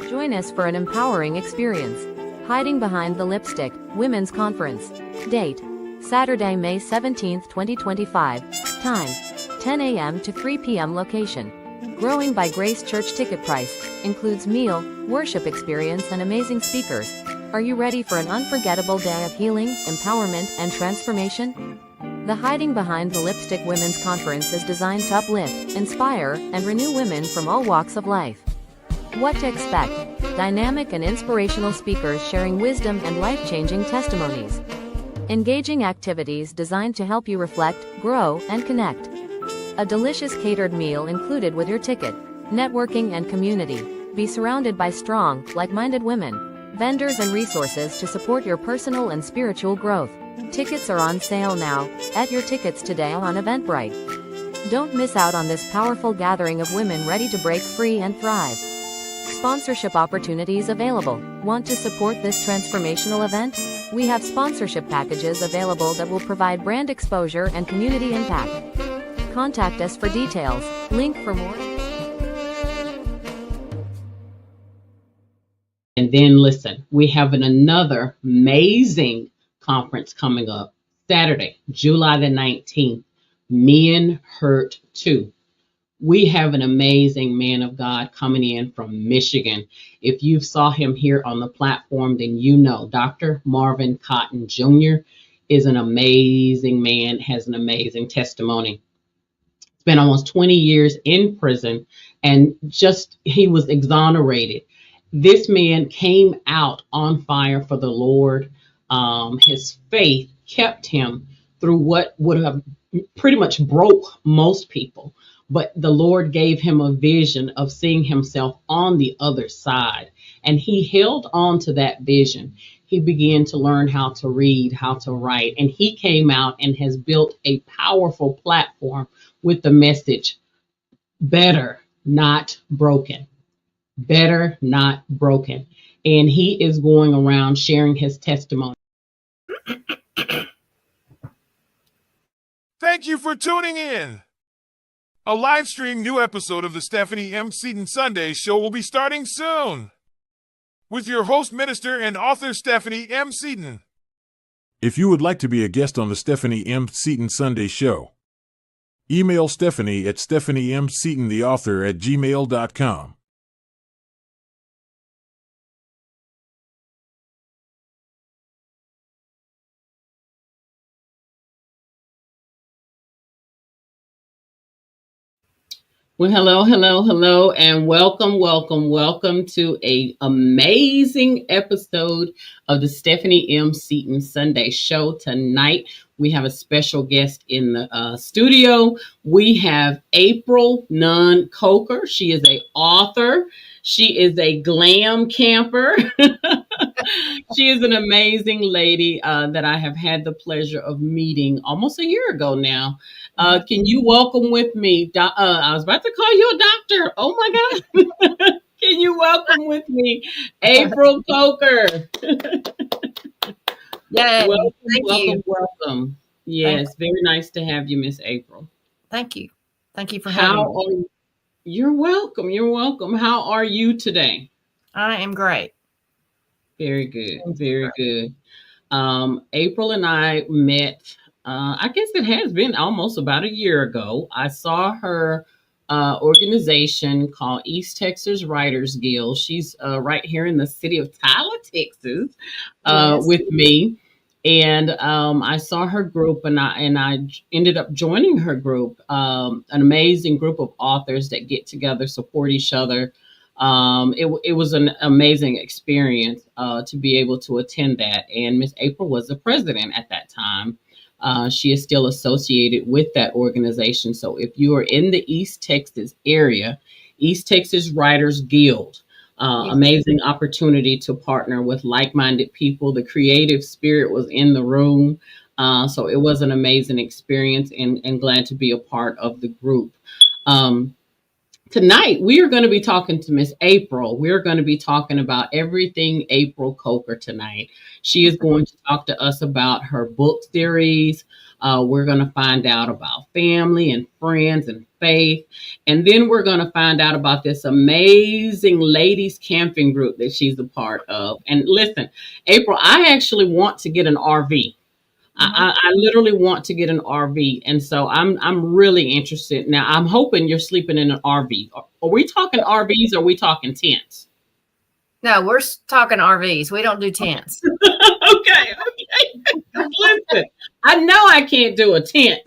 Join us for an empowering experience. Hiding Behind the Lipstick, Women's Conference. Date: Saturday, May 17, 2025. Time: 10 a.m. to 3 p.m. Location: Growing by Grace Church. Ticket price includes meal, worship experience, and amazing speakers. Are you ready for an unforgettable day of healing, empowerment, and transformation? The Hiding Behind the Lipstick Women's Conference is designed to uplift, inspire, and renew women from all walks of life. What to expect: dynamic and inspirational speakers sharing wisdom and life-changing testimonies. Engaging activities designed to help you reflect, grow, and connect. A delicious catered meal included with your ticket. Networking and community. Be surrounded by strong, like-minded women, vendors, and resources to support your personal and spiritual growth. Tickets are on sale now. At your tickets today on Eventbrite. Don't miss out on this powerful gathering of women ready to break free and thrive. Sponsorship opportunities available. Want to support this transformational event? We have sponsorship packages available that will provide brand exposure and community impact. Contact us for details. Link for more. And then listen, we have another amazing conference coming up Saturday, July the 19th, Men Hurt Too. We have an amazing man of God coming in from Michigan. If you saw him here on the platform, then you know Dr. Marvin Cotton Jr. is an amazing man, has an amazing testimony. Spent almost 20 years in prison, and he was exonerated. This man came out on fire for the Lord. His faith kept him through what would have pretty much broke most people. But the Lord gave him a vision of seeing himself on the other side. And he held on to that vision. He began to learn how to read, how to write. And he came out and has built a powerful platform with the message, better, not broken. Better, not broken. And he is going around sharing his testimony. Thank you for tuning in. A live stream new episode of the Stephanie M. Seaton Sunday Show will be starting soon. With your host, minister, and author Stephanie M. Seaton. If you would like to be a guest on the Stephanie M. Seaton Sunday Show, email Stephanie at stephaniemseatontheauthor@gmail.com. Well, hello, and welcome to a amazing episode of the Stephanie M. Seaton Sunday Show. Tonight, we have a special guest in the studio. We have April Nunn Coker. She is an author. She is a glam camper. She is an amazing lady that I have had the pleasure of meeting almost a year ago now. Can you welcome with me? I was about to call you a doctor. Oh my God. Can you welcome with me April Coker? Yeah. Thank you. Welcome. Yes, very nice to have you, Miss April. Thank you. Thank you for having me. You're welcome. You're welcome. How are you today? I am great. Very good. Very good. April and I met, I guess it has been almost about a year ago. I saw her organization called East Texas Writers Guild. She's right here in the city of Tyler, Texas, Yes. with me. And I saw her group, and I ended up joining her group, an amazing group of authors that get together, support each other. It was an amazing experience to be able to attend that. And Miss April was the president at that time. She is still associated with that organization. So if you are in the East Texas area, East Texas Writers Guild, amazing opportunity to partner with like-minded people. The creative spirit was in the room. So it was an amazing experience, and glad to be a part of the group. Tonight, we are going to be talking to Miss April. We're going to be talking about everything April Coker tonight. She is going to talk to us about her book series, We're going to find out about family and friends and faith. And then we're going to find out about this amazing ladies camping group that she's a part of. And listen, April, I actually want to get an RV. I literally want to get an RV, and so I'm really interested. Now I'm hoping you're sleeping in an RV. Are we talking RVs? Or are we talking tents? No, we're talking RVs. We don't do tents. Okay. Listen, I know I can't do a tent.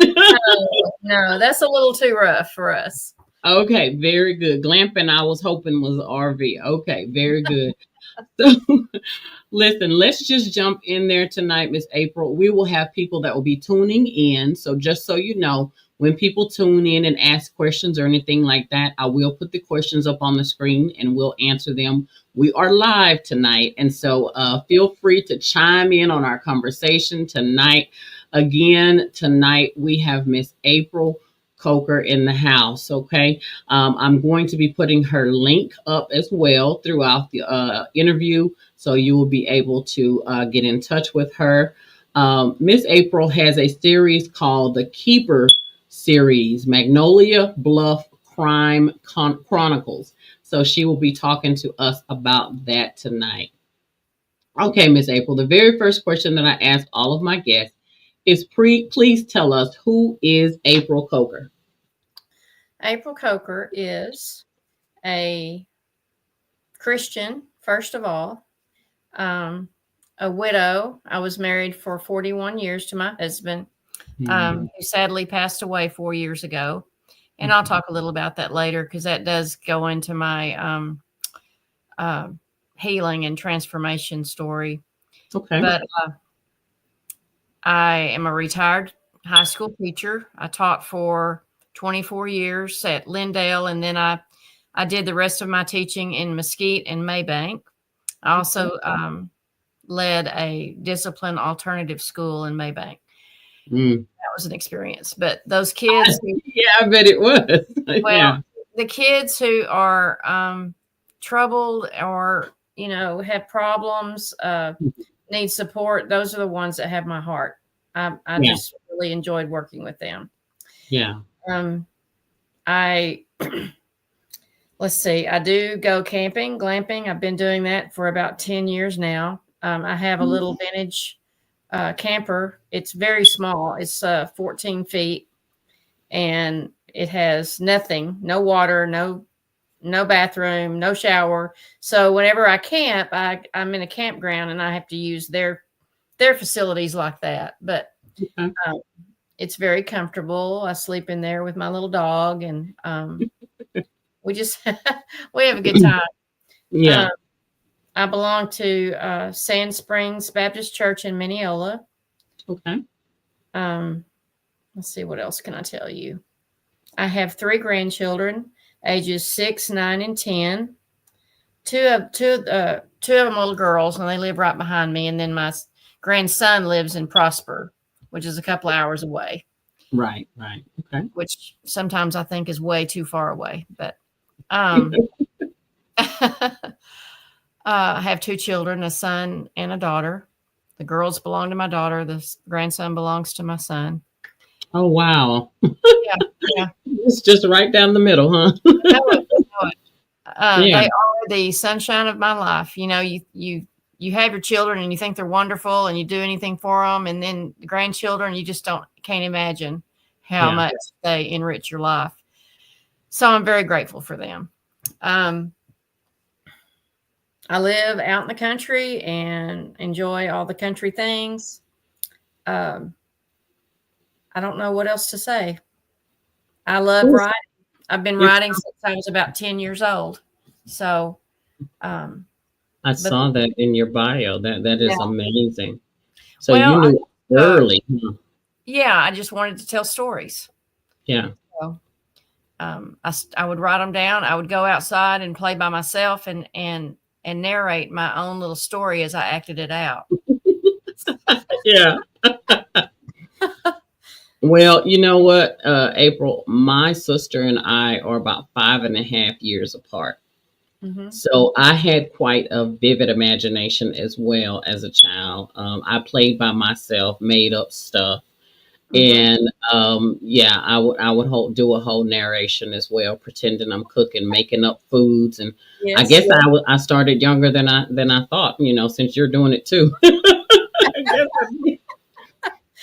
No, that's a little too rough for us. Okay, very good. Glamping, I was hoping was an RV. Okay, very good. So, listen, let's just jump in there tonight, Miss April. We will have people that will be tuning in. So just so you know, when people tune in and ask questions or anything like that, I will put the questions up on the screen and we'll answer them. We are live tonight. And so feel free to chime in on our conversation tonight. Again, tonight we have Miss April Coker in the house. Okay. I'm going to be putting her link up as well throughout the interview. So you will be able to get in touch with her. Miss April has a series called the Keeper series, Magnolia, Bluff, Crime Chronicles. So she will be talking to us about that tonight. Okay, Miss April, the very first question that I ask all of my guests is please tell us, who is April Coker? April Coker is a Christian, first of all, a widow. I was married for 41 years to my husband, who sadly passed away 4 years ago. And I'll talk a little about that later because that does go into my healing and transformation story. Okay. But I am a retired high school teacher. I taught for 24 years at Lindale, and then I did the rest of my teaching in Mesquite and Maybank. I also led a discipline alternative school in Maybank. That was an experience. But those kids, yeah, I bet it was. Well, the kids who are troubled or have problems, need support, those are the ones that have my heart. I just really enjoyed working with them. Yeah. Let's see, I do go camping, glamping. I've been doing that for about 10 years now. I have a little vintage camper. It's very small. It's 14 feet and it has nothing, no water, no bathroom, no shower. So whenever I camp, I'm in a campground and I have to use their facilities like that. But it's very comfortable. I sleep in there with my little dog and we just we have a good time. Yeah. I belong to Sand Springs Baptist Church in Mineola. Okay. Let's see, what else can I tell you? I have 3 grandchildren, ages 6, 9, and 10. Two of them little girls, and they live right behind me. And then my grandson lives in Prosper, which is a couple hours away. Right. Okay. Which sometimes I think is way too far away. But I have 2 children, a son and a daughter. The girls belong to my daughter. The grandson belongs to my son. Oh, wow. Yeah. It's just right down the middle, huh? They are the sunshine of my life. You have your children and you think they're wonderful and you do anything for them. And then the grandchildren, you just can't imagine how much they enrich your life. So I'm very grateful for them. I live out in the country and enjoy all the country things. I don't know what else to say. I love writing. I've been writing since I was about 10 years old. So I saw that in your bio. That is amazing. So you knew early. Yeah, I just wanted to tell stories. Yeah. So I would write them down. I would go outside and play by myself and narrate my own little story as I acted it out. Yeah. Well, you know what, April, my sister and I are about 5.5 years apart. Mm-hmm. So I had quite a vivid imagination as well as a child. I played by myself, made up stuff. Mm-hmm. And yeah, I would do a whole narration as well, pretending I'm cooking, making up foods, and I Yes. guess I started younger than I thought. Since you're doing it too. I guess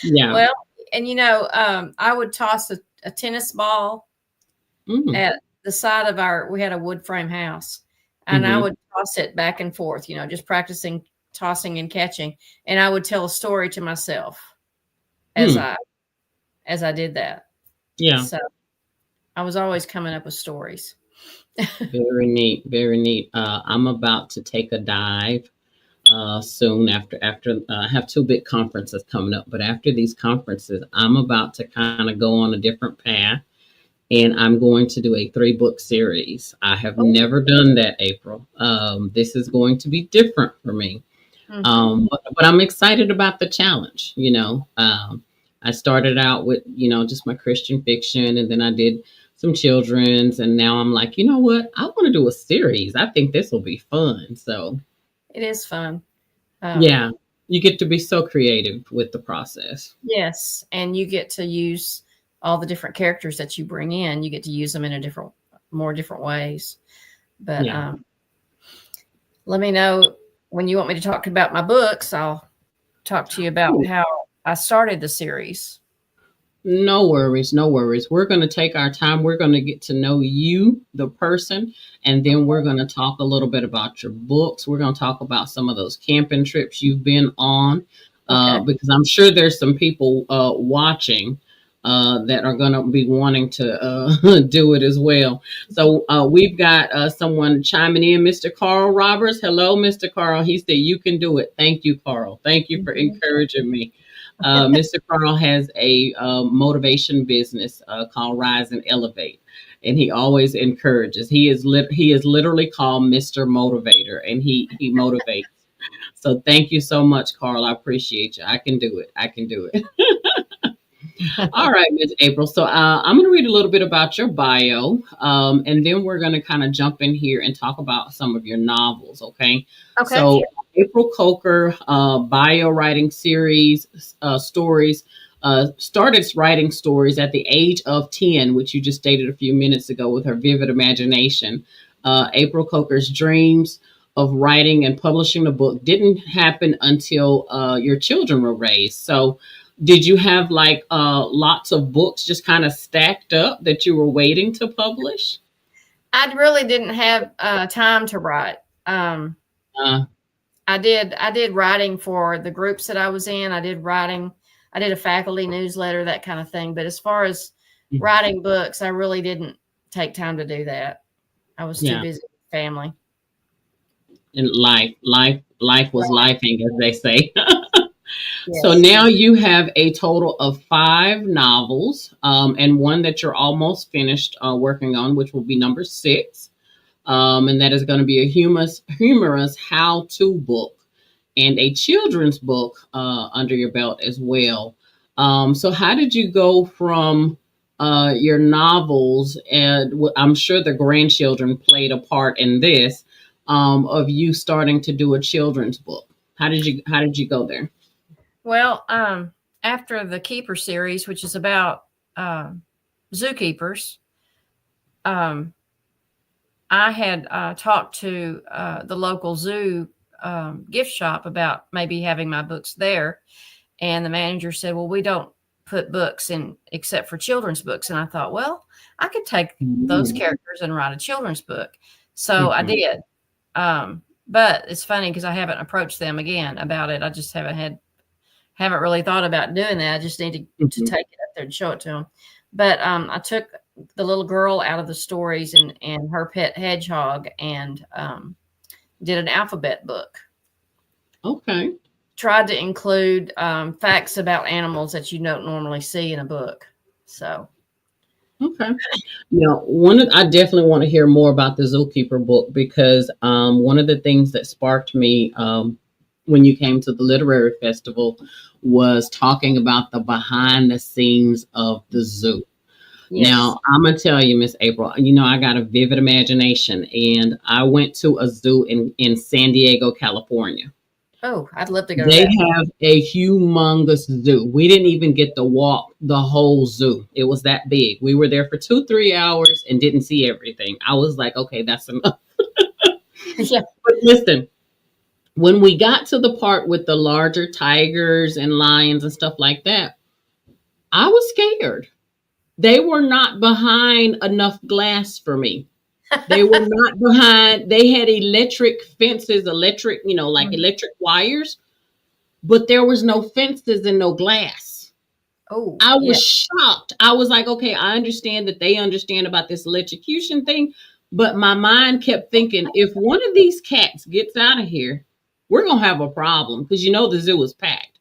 yeah. Well, and I would toss a tennis ball Mm. at the side of we had a wood frame house, and I Hmm. would toss it back and forth, just practicing tossing and catching. And I would tell a story to myself as Mm. I did that. Yeah. So I was always coming up with stories. Very neat. Very neat. I'm about to take a dive soon after I have two big conferences coming up. But after these conferences, I'm about to kind of go on a different path, and I'm going to do a 3-book series. I have Oh. never done that, April. This is going to be different for me. Mm-hmm. But I'm excited about the challenge. I started out with, just my Christian fiction, and then I did some children's, and now I'm like, you know what? I want to do a series. I think this will be fun. So, It is fun. Um, yeah, you get to be so creative with the process. yes, and you get to use all the different characters that you bring in. You get to use them in more different ways. But Yeah. let me know when you want me to talk about my books. I'll talk to you about how I started the series. No worries, no worries. We're going to take our time. We're going to get to know you, the person, and then we're going to talk a little bit about your books. We're going to talk about some of those camping trips you've been on, Okay. because I'm sure there's some people watching that are going to be wanting to do it as well. So we've got someone chiming in, Mr. Carl Roberts. Hello, Mr. Carl. He said, "You can do it." Thank you, Carl. Thank you for encouraging me. Mr. Carl has a motivation business called Rise and Elevate, and he always encourages. He is literally called Mr. Motivator, and he motivates. So thank you so much, Carl. I appreciate you. I can do it. I can do it. All right, Ms. April. So I'm going to read a little bit about your bio, and then we're going to kind of jump in here and talk about some of your novels. Okay. Okay. So April Coker bio writing series stories. Started writing stories at the age of 10, which you just stated a few minutes ago, with her vivid imagination. April Coker's dreams of writing and publishing a book didn't happen until your children were raised. So, did you have like lots of books just kind of stacked up that you were waiting to publish? I really didn't have time to write. Uh, I did writing for the groups that I was in. I did writing. I did a faculty newsletter, that kind of thing. But as far as writing books, I really didn't take time to do that. I was too yeah, busy with family. and life was Right. lifing, as they say. So Yes. now you have a total of 5 novels, and one that you're almost finished working on, which will be number 6. And that is going to be a humorous how-to book and a children's book under your belt as well. So how did you go from your novels, and I'm sure the grandchildren played a part in this, of you starting to do a children's book? How did you go there? Well, after the Keeper series, which is about zookeepers, um, I had talked to the local zoo gift shop about maybe having my books there. And the manager said, "Well, we don't put books in except for children's books." And I thought, well, I could take those Mm-hmm. characters and write a children's book. So I did. But it's funny because I haven't approached them again about it. I just haven't really thought about doing that. I just need to Hmm. take it up there and show it to them. But I took the little girl out of the stories and her pet hedgehog, and did an alphabet book. Okay. Tried to include facts about animals that you don't normally see in a book. So, Okay. I definitely want to hear more about the Zookeeper book, because one of the things that sparked me when you came to the literary festival was talking about the behind the scenes of the zoo. yes. Now, I'm gonna tell you, Miss April, I got a vivid imagination, and I went to a zoo in San Diego, California. Oh, I'd love to go to They that. have a humongous zoo. We didn't even get to walk the whole zoo. It was that big. We were there for 2, 3 hours and didn't see everything. I was like, okay, that's enough. Yeah. But listen, when we got to the part with the larger tigers and lions and stuff like that, I was scared. They were not behind enough glass for me. They were not behind. They had electric fences, like Mhm. electric wires, but there was no fences and no glass. Oh, I yeah. was shocked. I was like, okay, I understand that they understand about this electrocution thing, but my mind kept thinking, if one of these cats gets out of here, we're gonna have a problem because the zoo is packed.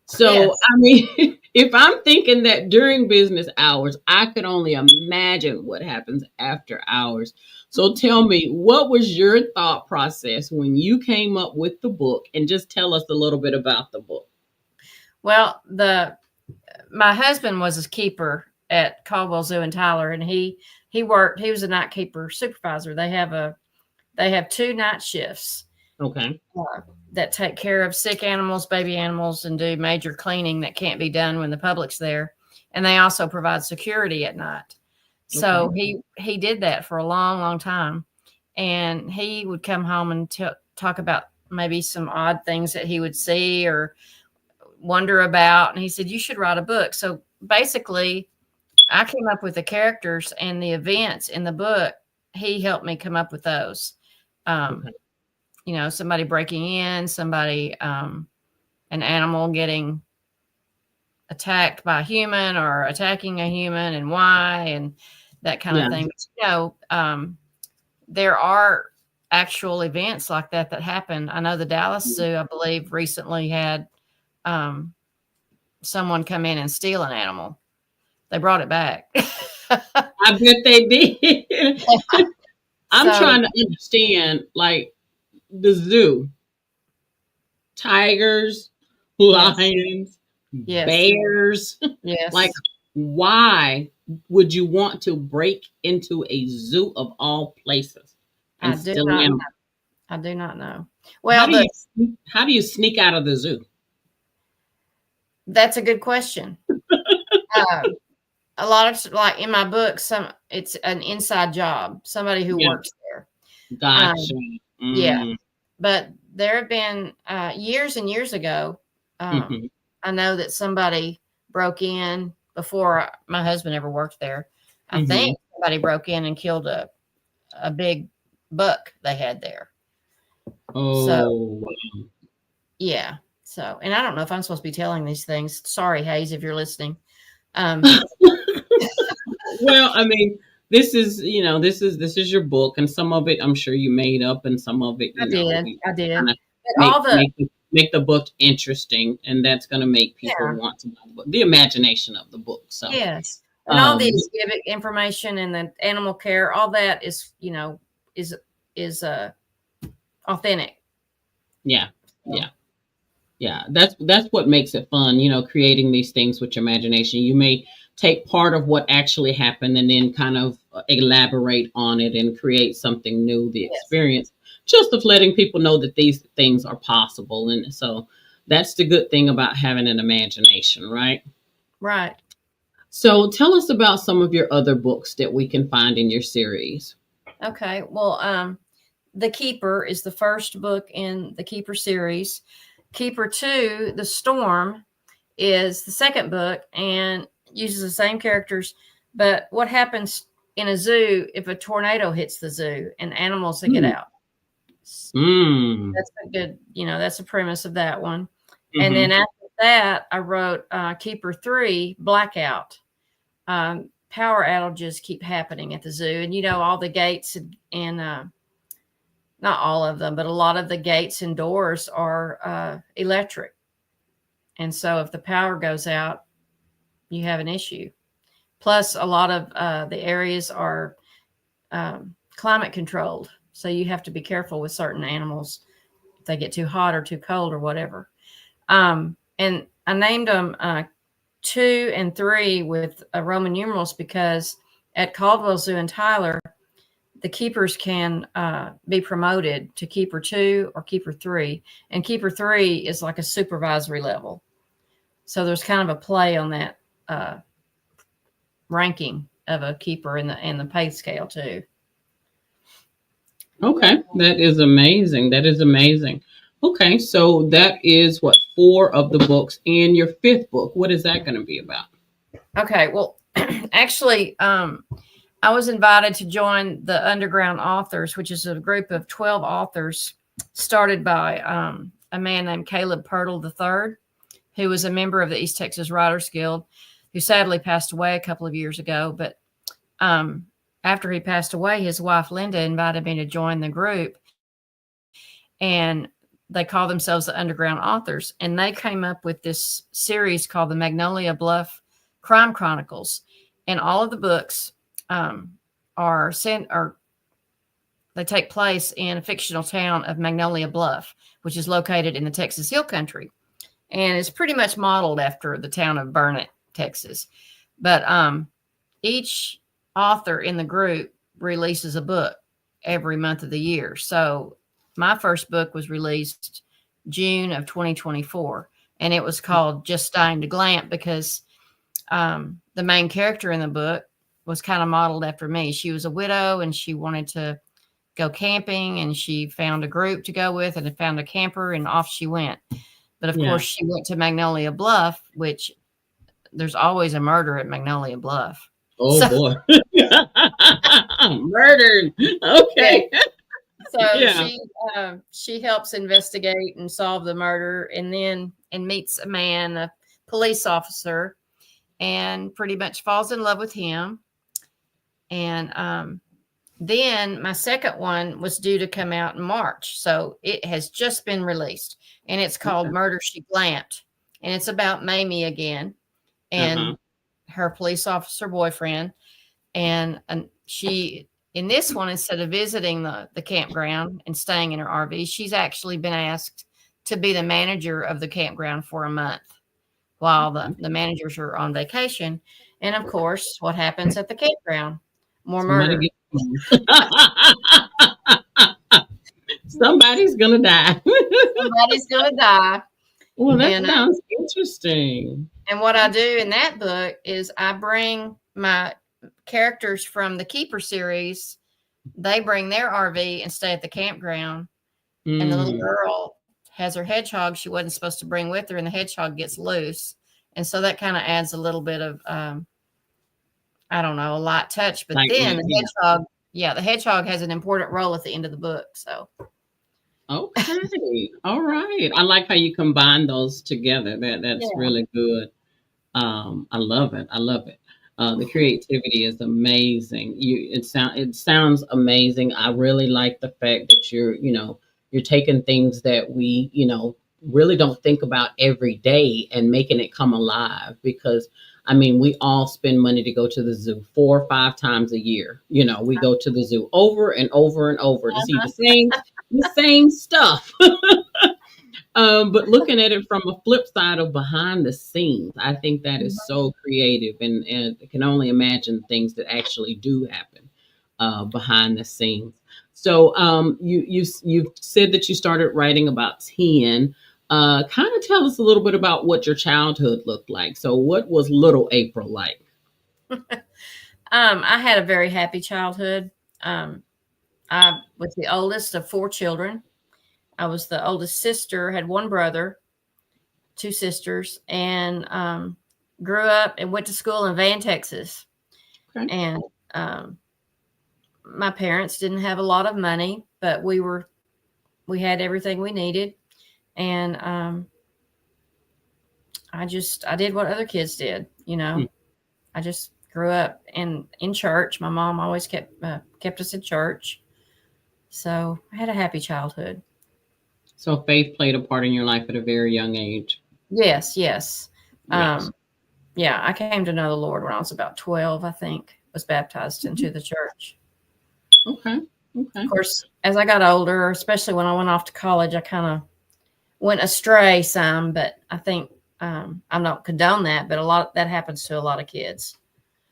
So, Yes. I mean, if I'm thinking that during business hours, I could only imagine what happens after hours. So, tell me, what was your thought process when you came up with the book? And just tell us a little bit about the book. Well, my husband was a keeper at Caldwell Zoo in Tyler, and he worked. He was a night keeper supervisor. They have 2 night shifts Okay. uh, that take care of sick animals, baby animals, and do major cleaning that can't be done when the public's there. And they also provide security at night. Okay. So he did that for a long, long time, and he would come home and talk about maybe some odd things that he would see or wonder about. And he said, "You should write a book." So basically, I came up with the characters and the events in the book. He helped me come up with those. Um, Okay. Somebody breaking in, somebody, an animal getting attacked by a human or attacking a human and why, and that kind of Yeah. thing. But, there are actual events like that happen. I know the Dallas Zoo, I believe, recently had um, someone come in and steal an animal. They brought it back. I bet they did. I'm So, trying to understand, like, the zoo, tigers, yes, lions, yes, bears. Like, yes. why would you want to break into a zoo of all places I and do steal an not. animal? I do not know. How Well, do you how do you sneak out of the zoo? that's a good question. Uh, a lot of like in my book, it's an inside job. Somebody who Yeah, works there. gotcha. Um, yeah, Mm, but there have been years and years ago. hmm. I know that somebody broke in before my husband ever worked there. I Hmm. think somebody broke in and killed a big buck they had there. So Oh, yeah. So, and I don't know if I'm supposed to be telling these things. Sorry, Hayes, if you're listening. wow. Well, I mean, this is your book, and some of it I'm sure you made up, and some of it, you I did. kind of But make all the make make the book interesting, and that's going to make people yeah, want to buy the book. The imagination of the book. So, yes, and all the um, exhibit information and the animal care, all that is is authentic. yeah, So, yeah. Yeah, that's what makes it fun, creating these things with your imagination. You may take part of what actually happened and then kind of elaborate on it and create something new, the yes, experience, just of letting people know that these things are possible. And so that's the good thing about having an imagination, right? right. So tell us about some of your other books that we can find in your series. Okay. Well, The Keeper is the first book in the Keeper series. Keeper 2, The Storm, is the second book and uses the same characters. But what happens in a zoo if a tornado hits the zoo and animals that get Mm, out? mm, That's a good, that's the premise of that one. And then hmm. after that, I wrote Keeper 3, Blackout. Power outages keep happening at the zoo. And, all the gates and not all of them, but a lot of the gates and doors are electric. And so if the power goes out, you have an issue. Plus, a lot of the areas are climate controlled. So you have to be careful with certain animals if they get too hot or too cold or whatever. And I named them 2 and 3 with Roman numerals because at Caldwell Zoo in Tyler, the keepers can be promoted to keeper 2 or keeper 3. And keeper 3 is like a supervisory level. So there's kind of a play on that ranking of a keeper and the pay scale too. Okay, that is amazing. That is amazing. Okay, so that is what, 4 of the books, and your 5th book. What is that going to be about? Okay, well, actually, I was invited to join the Underground Authors, which is a group of 12 authors started by a man named Caleb Pirtle III, who was a member of the East Texas Writers Guild, who sadly passed away a couple of years ago. But after he passed away, his wife Linda invited me to join the group, and they call themselves the Underground Authors. And they came up with this series called the Magnolia Bluff Crime Chronicles. And all of the books they take place in a fictional town of Magnolia Bluff, which is located in the Texas Hill Country. And it's pretty much modeled after the town of Burnett, Texas. But each author in the group releases a book every month of the year. So my first book was released June of 2024, and it was called Just Dying to Glamp because the main character in the book was kind of modeled after me. She was a widow and she wanted to go camping, and she found a group to go with and found a camper, and off she went. But of course she went to Magnolia Bluff, which there's always a murder at Magnolia Bluff. Oh, boy. Murdered. Okay. Yeah. So she helps investigate and solve the murder, and meets a man, a police officer, and pretty much falls in love with him. And then my second one was due to come out in March. So it has just been released, and it's called Murder She Glamped. And it's about Mamie again and her police officer boyfriend. And she, in this one, instead of visiting the campground and staying in her RV, she's actually been asked to be the manager of the campground for a month while the managers are on vacation. And of course, what happens at the campground? More murder. Somebody's gonna die. Somebody's gonna die. Well, that sounds interesting. And what I do in that book is I bring my characters from the Keeper series. They bring their RV and stay at the campground. And the little girl has her hedgehog she wasn't supposed to bring with her, and the hedgehog gets loose. And so that kind of adds a little bit of I don't know, a light touch. But then the hedgehog has an important role at the end of the book. So okay. All right. I like how you combine those together. That's really good. I love it. I love it. The creativity is amazing. It sounds amazing. I really like the fact that you're taking things that we, really don't think about every day and making it come alive, because I mean, we all spend money to go to the zoo 4 or 5 times a year. We go to the zoo over and over and over to see the same stuff. But looking at it from a flip side of behind the scenes, I think that is so creative, and I can only imagine things that actually do happen behind the scenes. So you said that you started writing about 10. Kind of tell us a little bit about what your childhood looked like. So what was little April like? I had a very happy childhood. I was the oldest of 4 children. I was the oldest sister, had 1 brother, 2 sisters, and grew up and went to school in Van, Texas. Okay. And my parents didn't have a lot of money, but we had everything we needed. And I did what other kids did, I just grew up in church. My mom always kept us in church. So I had a happy childhood. So faith played a part in your life at a very young age. Yes. Yeah, I came to know the Lord when I was about 12, I think, was baptized into the church. Okay. Of course, as I got older, especially when I went off to college, I kind of went astray some, but I think I'm not condone that, but that happens to a lot of kids.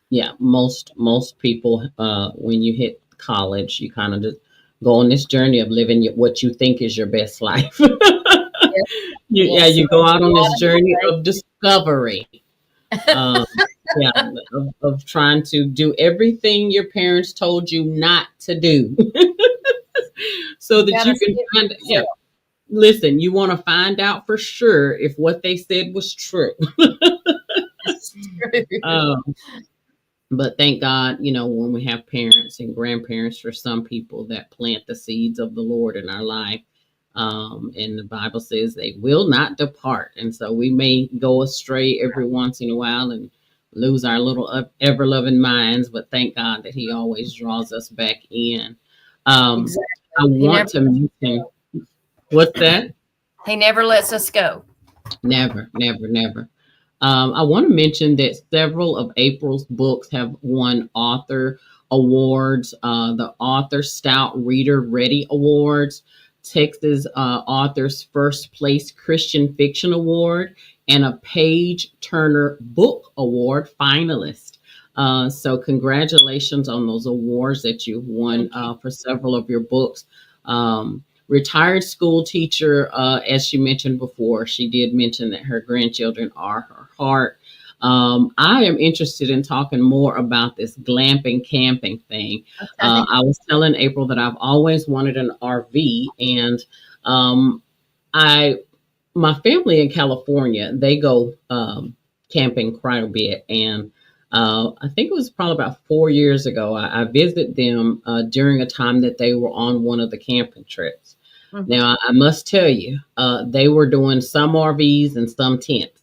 Yeah, most people, when you hit college. You kind of just go on this journey of living what you think is your best life. Yes, Yeah, yes, you go there's out a on lot this of journey mistakes. of discovery. Um, yeah, of trying to do everything your parents told you not to do, so You that gotta you can sit with find. Yeah, yourself. listen, you want to find out for sure if what they said was true. It's true. um, but thank God, when we have parents and grandparents for some people that plant the seeds of the Lord in our life. And the Bible says they will not depart. And so we may go astray every once in a while and lose our little ever loving minds, but thank God that He always draws us back in. I Exactly. want to mention, what's that? He never lets us go. Never, never, never. I want to mention that several of April's books have won author awards. The Author Stout Reader Ready Awards, Texas Authors First Place Christian Fiction Award, and a Page Turner Book Award finalist. So congratulations on those awards that you've won Thank you. for several of your books. Retired school teacher, as she mentioned before, she did mention that her grandchildren are her heart. I am interested in talking more about this glamping camping thing. Okay. I was telling April that I've always wanted an RV, and I my family in California, they go camping quite a bit, and I think it was probably about 4 years ago. I visited them during a time that they were on one of the camping trips. Mhm. Now, I must tell you, they were doing some RVs and some tents.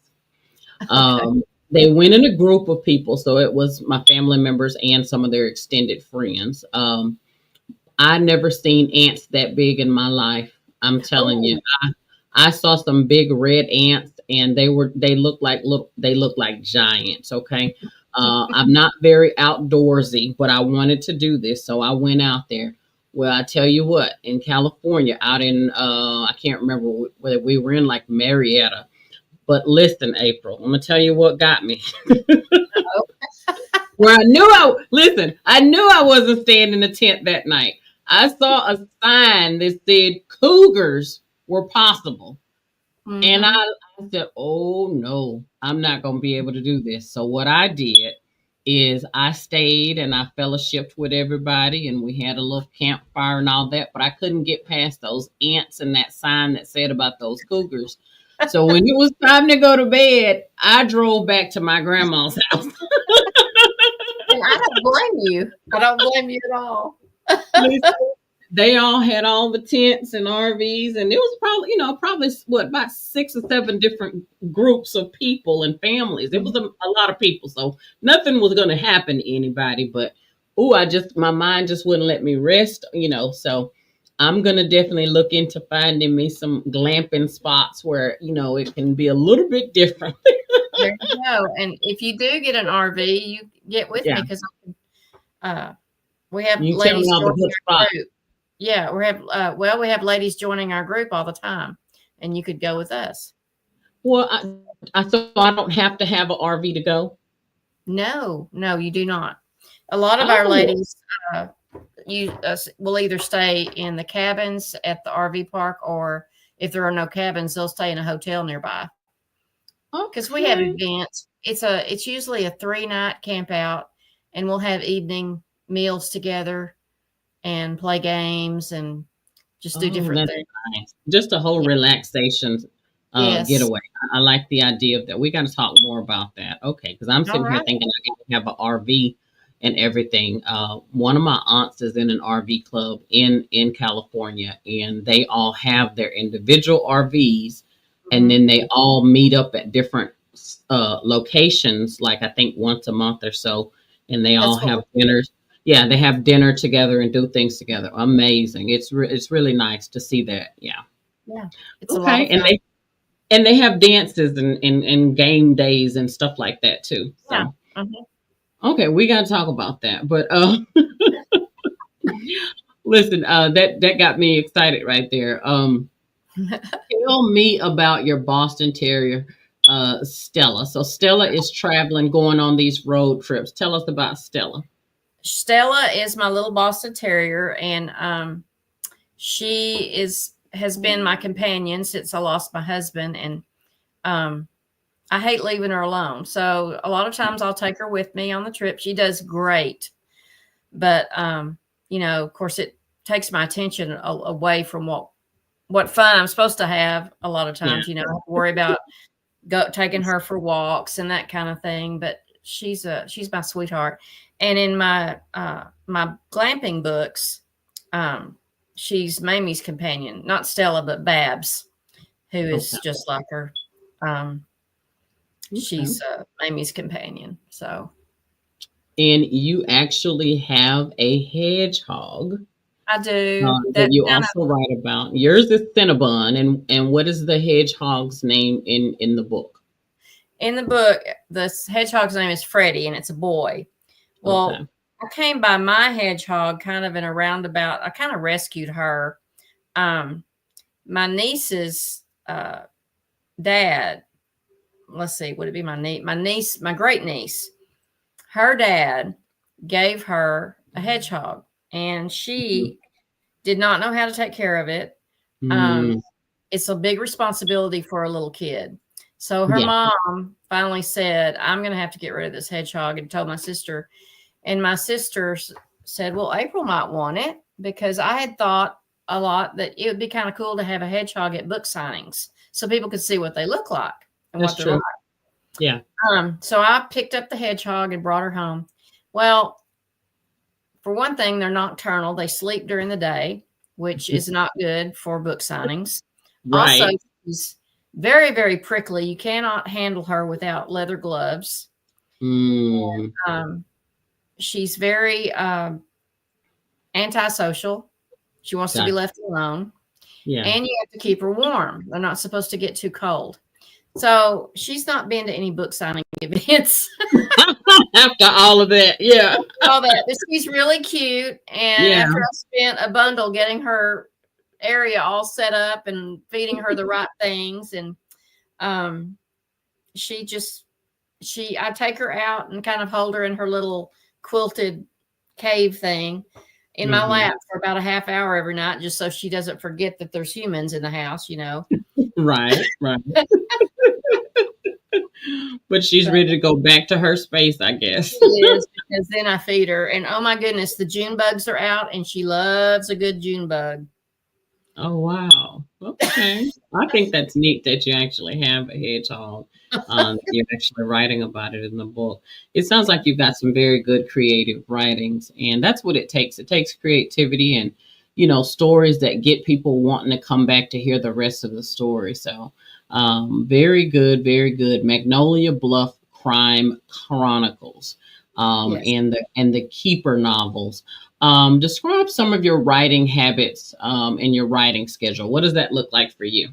Okay. They went in a group of people, so it was my family members and some of their extended friends. I never seen ants that big in my life. I'm telling you, Oh, I saw some big red ants, and they look like giants. Okay, I'm not very outdoorsy, but I wanted to do this, so I went out there. Well, I tell you what, in California, out in I can't remember whether we were in like Marietta, but listen, April, I'm gonna tell you what got me. Where I knew I wasn't staying in the tent that night. I saw a sign that said cougars were possible. And mm-hmm. I said, oh no, I'm not going to be able to do this. So what I did is I stayed and I fellowshipped with everybody, and we had a little campfire and all that, but I couldn't get past those ants and that sign that said about those cougars. So when it was time to go to bed, I drove back to my grandma's house. And I don't blame you. I don't blame you at all. Listen, they all had all the tents and RVs, and it was probably, probably what, about 6 or 7 different groups of people and families. It was a lot of people, so nothing was going to happen to anybody. But my mind just wouldn't let me rest, So I'm gonna definitely look into finding me some glamping spots where it can be a little bit different. There you go. And if you do get an RV, you get with Yeah, me because we have you tell me ladies all the joining good our spots. group. Yeah, we have ladies joining our group all the time, and you could go with us. Well, I so I don't have to have an RV to go. No, no, you do not. A lot of our Oh, ladies uh, will either stay in the cabins at the RV park, or if there are no cabins, they'll stay in a hotel nearby. Because we have okay. events. It's usually a 3-night camp out, and we'll have evening meals together and play games and just do Oh, different that's things. nice. Just a whole Yeah. relaxation Yes. getaway. I like the idea of that. We got to talk more about that. Okay, because I'm All sitting here right. thinking I got to have an RV and everything. One of my aunts is in an RV club in California, and they all have their individual RVs, and Mhm. then they all meet up at different locations, like I think once a month or so, and they all That's what we have dinners. Yeah, they have dinner together and do things together. Amazing. It's really nice to see that. Yeah. Yeah. It's a lot Okay. of fun. And they have dances and game days and stuff like that too. Yeah. So Mhm. okay, we gotta talk about that. But listen, that got me excited right there. Tell me about your Boston Terrier, Stella. So Stella is traveling, going on these road trips. Tell us about Stella. Stella is my little Boston Terrier, and has been my companion since I lost my husband, and I hate leaving her alone. So a lot of times I'll take her with me on the trip. She does great, but of course, it takes my attention away from what fun I'm supposed to have. A lot of times, I have to worry about taking her for walks and that kind of thing. But she's my sweetheart. And in my my glamping books, she's Mamie's companion, not Stella, but Babs, who is just like her. She's Mamie's companion. So. And you actually have a hedgehog. I do. That you also write about. Yours is Cinnabon, and what is the hedgehog's name in the book? In the book, the hedgehog's name is Freddie, and it's a boy. Well, I came by my hedgehog kind of in a roundabout. I kind of rescued her. My niece's dad. Let's see, would it be my niece, my great niece? Her dad gave her a hedgehog, and she did not know how to take care of it. It's a big responsibility for a little kid. So her mom finally said, I'm going to have to get rid of this hedgehog, and told my sister. And my sister said, well, April might want it, because I had thought a lot that it would be kind of cool to have a hedgehog at book signings so people could see what they look like and what they're like. Yeah. So I picked up the hedgehog and brought her home. Well, for one thing, they're nocturnal. They sleep during the day, which is not good for book signings. Right. Also, she's very, very prickly. You cannot handle her without leather gloves. And, she's very antisocial. She wants to be left alone. Yeah. And you have to keep her warm. They're not supposed to get too cold. So she's not been to any book signing events. After all of that, all that. But she's really cute. And after I spent a bundle getting her area all set up and feeding her the right things, and I take her out and kind of hold her in her little quilted cave thing in my lap for about a half hour every night, just so she doesn't forget that there's humans in the house, Right. But she's ready to go back to her space, I guess. She is, because then I feed her. And oh my goodness, the June bugs are out, and she loves a good June bug. Oh, wow. Okay. I think that's neat that you actually have a hedgehog. You're actually writing about it in the book. It sounds like you've got some very good creative writings, and that's what it takes. It takes creativity and, stories that get people wanting to come back to hear the rest of the story. So very good, very good. Magnolia, Bluff, Crime, Chronicles, and the Keeper novels. Describe some of your writing habits and your writing schedule. What does that look like for you?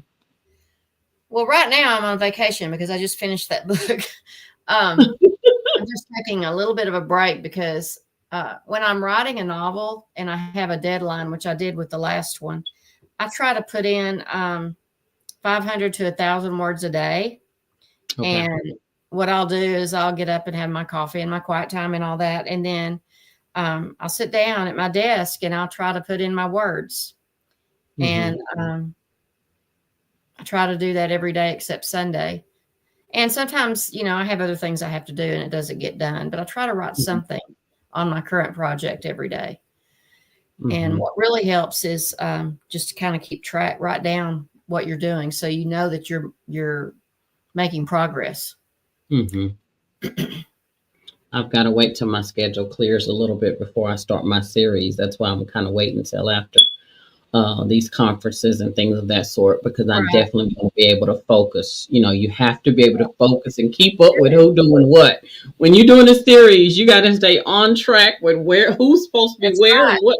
Well, right now I'm on vacation because I just finished that book. I'm just taking a little bit of a break because when I'm writing a novel and I have a deadline, which I did with the last one, I try to put in 500 to 1,000 words a day. Okay. And what I'll do is I'll get up and have my coffee and my quiet time and all that. And then I'll sit down at my desk and I'll try to put in my words. And I try to do that every day except Sunday. And sometimes, I have other things I have to do and it doesn't get done, but I try to write something on my current project every day. And what really helps is just to kind of keep track, write down what you're doing so you know that you're making progress. I've got to wait till my schedule clears a little bit before I start my series. That's why I'm kind of waiting until after these conferences and things of that sort, because I definitely want to be able to focus. You have to be able to focus and keep up with who doing what. When you're doing a series, you got to stay on track with who's supposed to be where and what.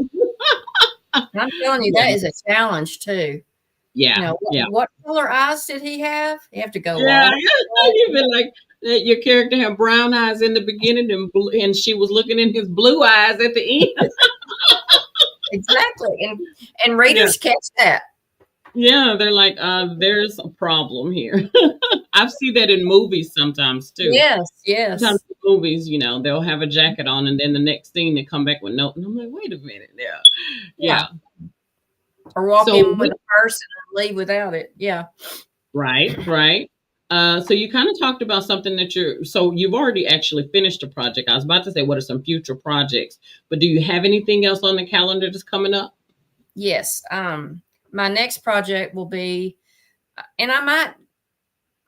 I'm telling you, that is a challenge too. Yeah. What color eyes did he have? You have to go. You've been like, your character had brown eyes in the beginning and she was looking in his blue eyes at the end. Exactly. And readers catch that. Yeah, they're like, there's a problem here. I've seen that in movies sometimes too. Yes, yes. Sometimes in movies, they'll have a jacket on, and then the next scene they come back with no. And I'm like, wait a minute, yeah, Yeah. yeah. Or walk So in with a purse and leave without it. Yeah. right, right. So you kind of talked about something that you've already actually finished a project. I was about to say, what are some future projects? But do you have anything else on the calendar that's coming up? Yes. My next project will be, and I might,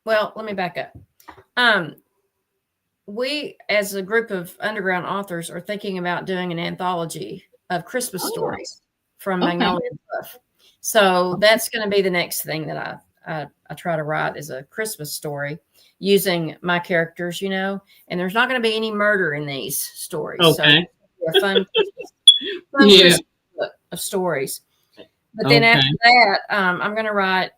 well, let me back up. We, as a group of underground authors, are thinking about doing an anthology of Christmas stories from Okay. Magnolia and Bluff. So that's going to be the next thing that I try to write, is a Christmas story using my characters, and there's not going to be any murder in these stories. Okay. So a fun Yeah. Christmas book of stories. But then after that, I'm going to write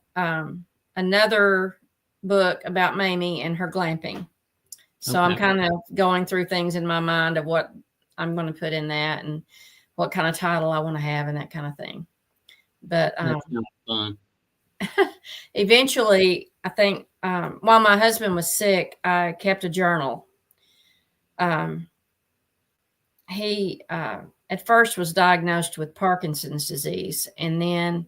another book about Mamie and her glamping. So I'm kind of going through things in my mind of what I'm going to put in that and what kind of title I want to have and that kind of thing. But That's fun. Eventually, I think while my husband was sick, I kept a journal. He at first was diagnosed with Parkinson's disease, and then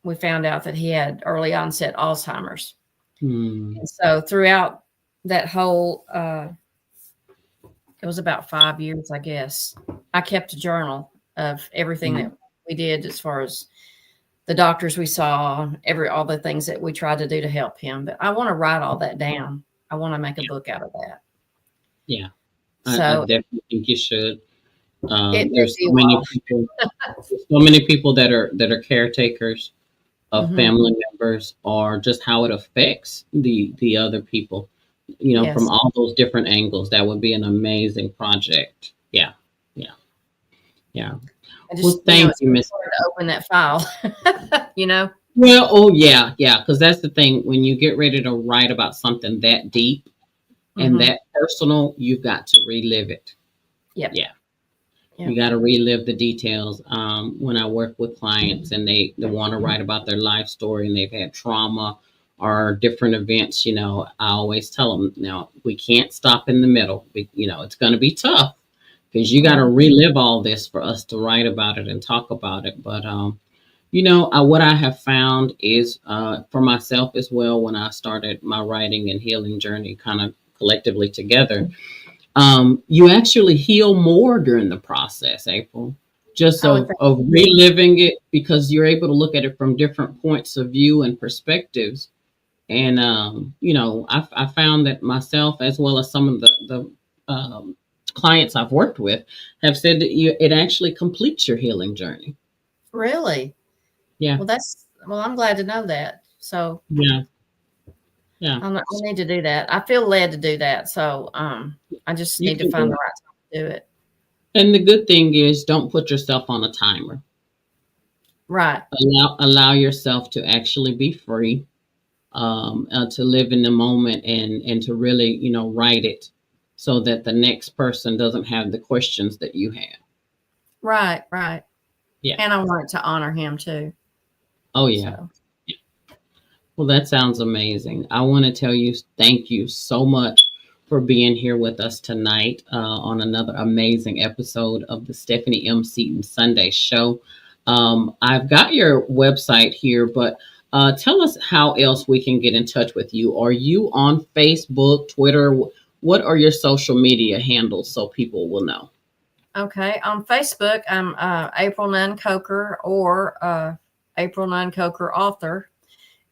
we found out that he had early onset Alzheimer's. And so throughout that whole, it was about 5 years, I guess, I kept a journal of everything that we did, as far as the doctors we saw, all the things that we tried to do to help him. But I want to write all that down. I want to make a book out of that. Yeah. So I definitely think you should. There's so many people that are caretakers of family members, or just how it affects the other people, from all those different angles. That would be an amazing project. Yeah. Well, thank you, Miss. To open that file, Well, oh yeah, because that's the thing. When you get ready to write about something that deep and that personal, you've got to relive it. Yep. Yeah. You got to relive the details. When I work with clients and they want to write about their life story and they've had trauma or different events, I always tell them, now we can't stop in the middle. It's going to be tough because you got to relive all this for us to write about it and talk about it. But, what I have found is for myself as well, when I started my writing and healing journey kind of collectively together, you actually heal more during the process, April, just of reliving it, because you're able to look at it from different points of view and perspectives. And, I found that myself, as well as some of the clients I've worked with, have said that it actually completes your healing journey. Really? Yeah. Well, I'm glad to know that. So yeah. I need to do that. I feel led to do that. So I just need to find the right time to do it. And the good thing is, don't put yourself on a timer. Right. Allow yourself to actually be free, to live in the moment and to really, write it so that the next person doesn't have the questions that you have. Right. Right. Yeah. And I want to honor him too. Oh, yeah. So. Well, that sounds amazing. I want to tell you, thank you so much for being here with us tonight on another amazing episode of the Stephanie M. Seaton Sunday Show. I've got your website here, but tell us how else we can get in touch with you. Are you on Facebook, Twitter? What are your social media handles so people will know? Okay. On Facebook, I'm April Nunn Coker, or April Nunn Coker author.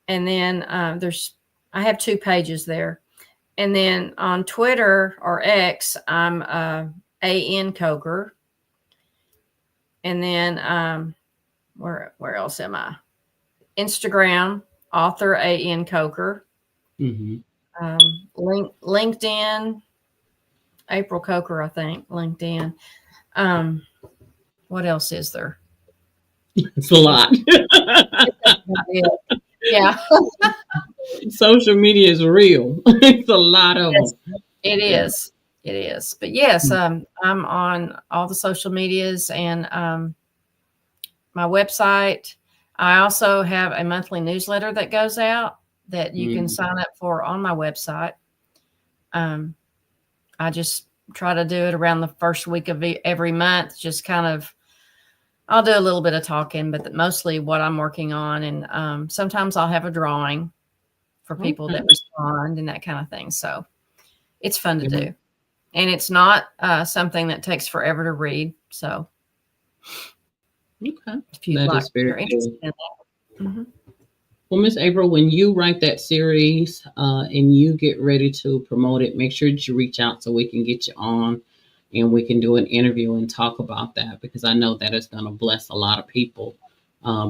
And then I have 2 pages there. And then on Twitter or X, I'm A.N. Coker. And then where else am I? Instagram, author A.N. Coker. LinkedIn, April Coker, I think. LinkedIn. What else is there? It's a lot. Yeah. Social media is real. It's a lot of them. It is. It is. But yes, I'm on all the social medias and my website. I also have a monthly newsletter that goes out that you can sign up for on my website. I just try to do it around the first week of every month. Just kind of, I'll do a little bit of talking, but mostly what I'm working on. And sometimes I'll have a drawing for people that respond and that kind of thing. So it's fun to do. And it's not something that takes forever to read. So if you'd like, you're interested in that. Well, Miss April, when you write that series and you get ready to promote it, make sure that you reach out so we can get you on and we can do an interview and talk about that, because I know that is going to bless a lot of people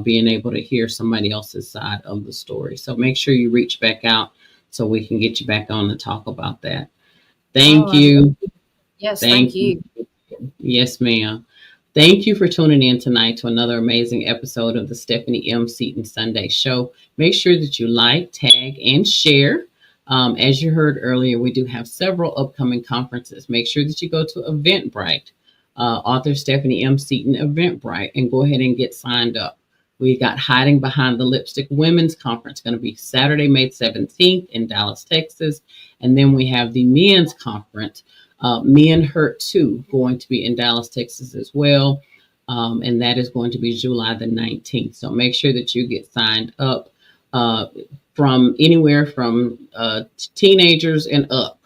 being able to hear somebody else's side of the story. So make sure you reach back out so we can get you back on to talk about that. Thank you. Yes, thank you. Yes, ma'am. Thank you for tuning in tonight to another amazing episode of the Stephanie M. Seaton Sunday Show. Make sure that you like, tag, and share. As you heard earlier, we do have several upcoming conferences. Make sure that you go to Eventbrite, author Stephanie M. Seaton Eventbrite, and go ahead and get signed up. We got Hiding Behind the Lipstick Women's Conference, going to be Saturday, May 17th in Dallas, Texas. And then we have the Men's Conference, Men Hurt 2, going to be in Dallas, Texas as well. And that is going to be July the 19th. So make sure that you get signed up from anywhere from teenagers and up,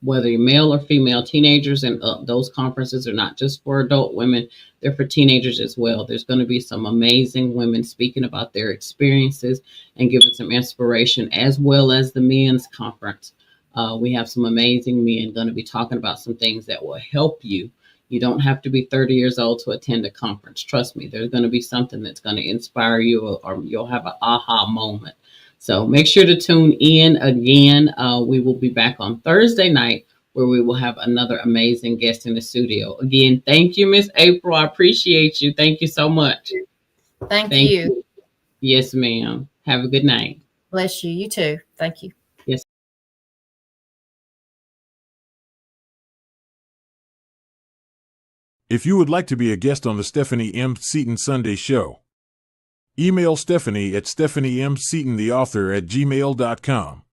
whether you're male or female, teenagers and up. Those conferences are not just for adult women, they're for teenagers as well. There's going to be some amazing women speaking about their experiences and giving some inspiration, as well as the men's conference. We have some amazing men going to be talking about some things that will help you. You don't have to be 30 years old to attend a conference. Trust me, there's going to be something that's going to inspire you, or you'll have an aha moment. So make sure to tune in again. We will be back on Thursday night, where we will have another amazing guest in the studio. Again, thank you, Miss April. I appreciate you. Thank you so much. Thank you. Yes, ma'am. Have a good night. Bless you. You too. Thank you. Yes. If you would like to be a guest on the Stephanie M. Seaton Sunday Show, email Stephanie at stephaniemseatontheauthor@gmail.com.